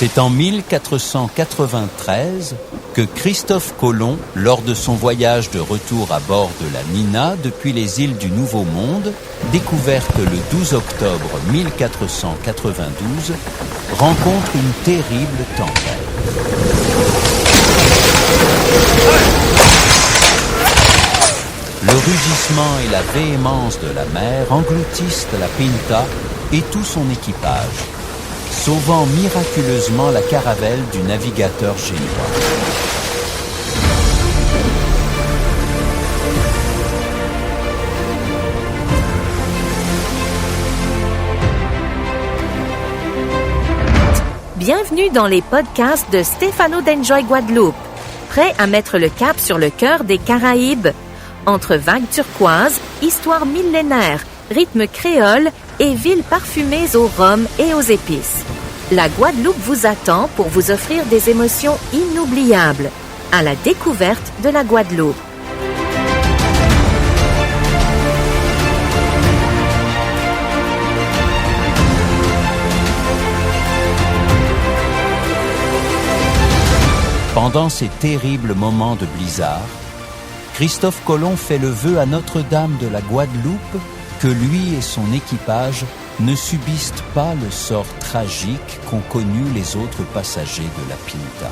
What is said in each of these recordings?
C'est en 1493 que Christophe Colomb, lors de son voyage de retour à bord de la Nina depuis les îles du Nouveau Monde, découverte le 12 octobre 1492, rencontre une terrible tempête. Le rugissement et la véhémence de la mer engloutissent la Pinta et tout son équipage, sauvant miraculeusement la caravelle du navigateur génois. Bienvenue dans les podcasts de Stefano d'Enjoy Guadeloupe, prêt à mettre le cap sur le cœur des Caraïbes. Entre vagues turquoises, histoires millénaires, rythmes créoles et villes parfumées au rhum et aux épices. La Guadeloupe vous attend pour vous offrir des émotions inoubliables. À la découverte de la Guadeloupe. Pendant ces terribles moments de blizzard, Christophe Colomb fait le vœu à Notre-Dame de la Guadeloupe que lui et son équipage ne subissent pas le sort tragique qu'ont connu les autres passagers de la Pinta.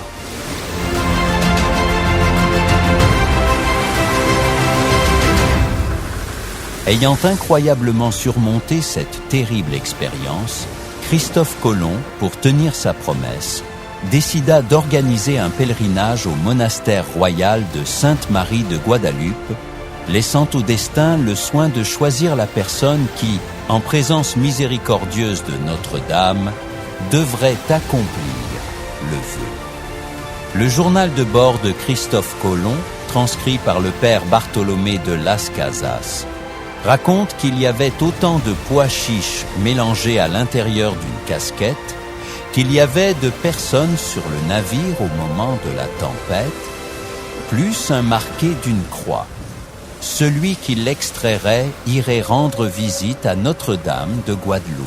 Ayant incroyablement surmonté cette terrible expérience, Christophe Colomb, pour tenir sa promesse, décida d'organiser un pèlerinage au monastère royal de Sainte-Marie de Guadeloupe, laissant au destin le soin de choisir la personne qui, en présence miséricordieuse de Notre-Dame, devrait accomplir le vœu. Le journal de bord de Christophe Colomb, transcrit par le père Bartholomé de Las Casas, raconte qu'il y avait autant de pois chiches mélangés à l'intérieur d'une casquette qu'il y avait de personnes sur le navire au moment de la tempête, plus un marqué d'une croix. Celui qui l'extrairait irait rendre visite à Notre-Dame de Guadeloupe.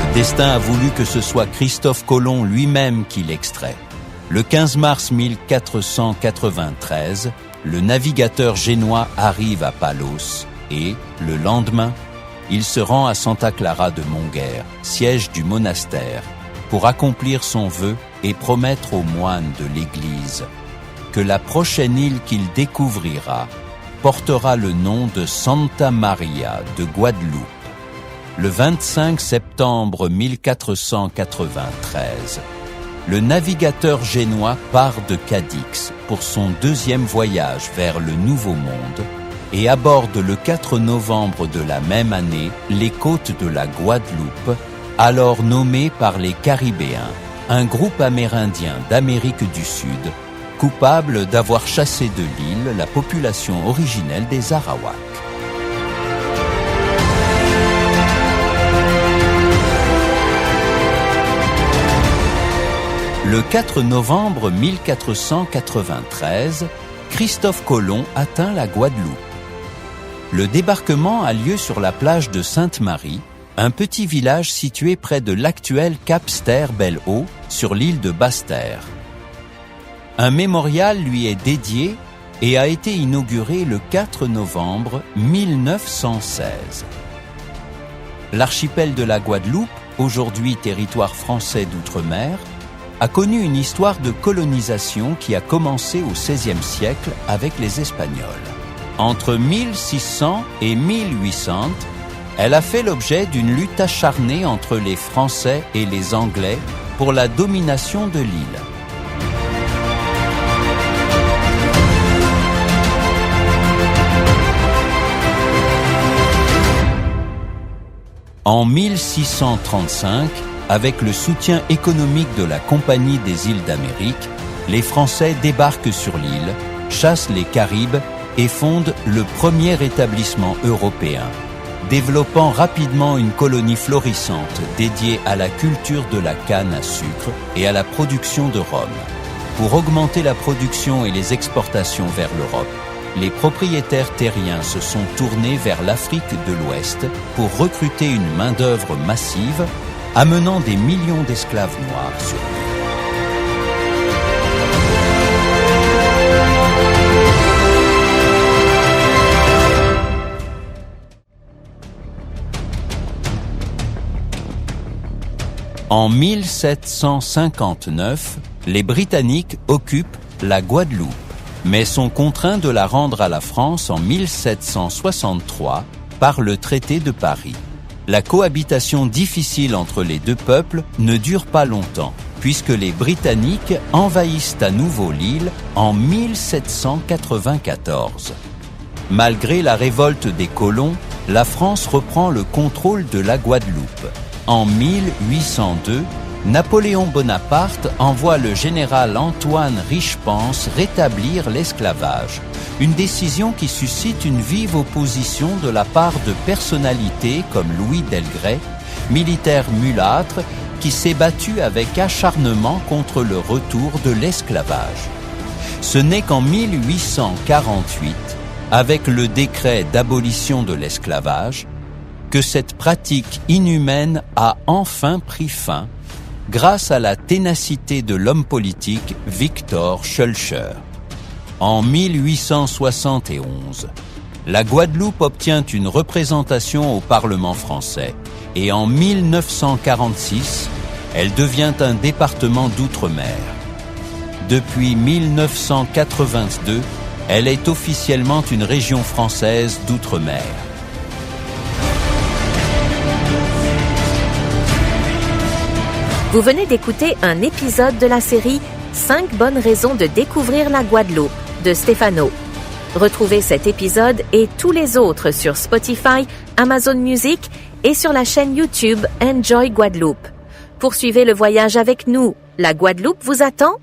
Le destin a voulu que ce soit Christophe Colomb lui-même qui l'extrait. Le 15 mars 1493, le navigateur génois arrive à Palos et, le lendemain, il se rend à Santa Clara de Monguer, siège du monastère, pour accomplir son vœu et promettre aux moines de l'Église que la prochaine île qu'il découvrira portera le nom de Santa Maria de Guadeloupe. Le 25 septembre 1493, le navigateur génois part de Cadix pour son deuxième voyage vers le Nouveau Monde et aborde le 4 novembre de la même année les côtes de la Guadeloupe, alors nommées par les Caribéens, un groupe amérindien d'Amérique du Sud, coupable d'avoir chassé de l'île la population originelle des Arawaks. Le 4 novembre 1493, Christophe Colomb atteint la Guadeloupe. Le débarquement a lieu sur la plage de Sainte-Marie, un petit village situé près de l'actuel Cap Ster-Belle-Eau, sur l'île de Basse-Terre. Un mémorial lui est dédié et a été inauguré le 4 novembre 1916. L'archipel de la Guadeloupe, aujourd'hui territoire français d'outre-mer, a connu une histoire de colonisation qui a commencé au XVIe siècle avec les Espagnols. Entre 1600 et 1800, elle a fait l'objet d'une lutte acharnée entre les Français et les Anglais pour la domination de l'île. En 1635, avec le soutien économique de la Compagnie des îles d'Amérique, les Français débarquent sur l'île, chassent les Caribes et fondent le premier établissement européen, développant rapidement une colonie florissante dédiée à la culture de la canne à sucre et à la production de rhum. Pour augmenter la production et les exportations vers l'Europe, les propriétaires terriens se sont tournés vers l'Afrique de l'Ouest pour recruter une main-d'œuvre massive, amenant des millions d'esclaves noirs sur l'île. En 1759, les Britanniques occupent la Guadeloupe, mais sont contraints de la rendre à la France en 1763 par le traité de Paris. La cohabitation difficile entre les deux peuples ne dure pas longtemps, puisque les Britanniques envahissent à nouveau l'île en 1794. Malgré la révolte des colons, la France reprend le contrôle de la Guadeloupe. En 1802, Napoléon Bonaparte envoie le général Antoine Richepense rétablir l'esclavage, une décision qui suscite une vive opposition de la part de personnalités comme Louis Delgray, militaire mulâtre qui s'est battu avec acharnement contre le retour de l'esclavage. Ce n'est qu'en 1848, avec le décret d'abolition de l'esclavage, que cette pratique inhumaine a enfin pris fin grâce à la ténacité de l'homme politique Victor Schœlcher. En 1871, la Guadeloupe obtient une représentation au Parlement français et en 1946, elle devient un département d'outre-mer. Depuis 1982, elle est officiellement une région française d'outre-mer. Vous venez d'écouter un épisode de la série 5 bonnes raisons de découvrir la Guadeloupe de Stefano. Retrouvez cet épisode et tous les autres sur Spotify, Amazon Music et sur la chaîne YouTube Enjoy Guadeloupe. Poursuivez le voyage avec nous. La Guadeloupe vous attend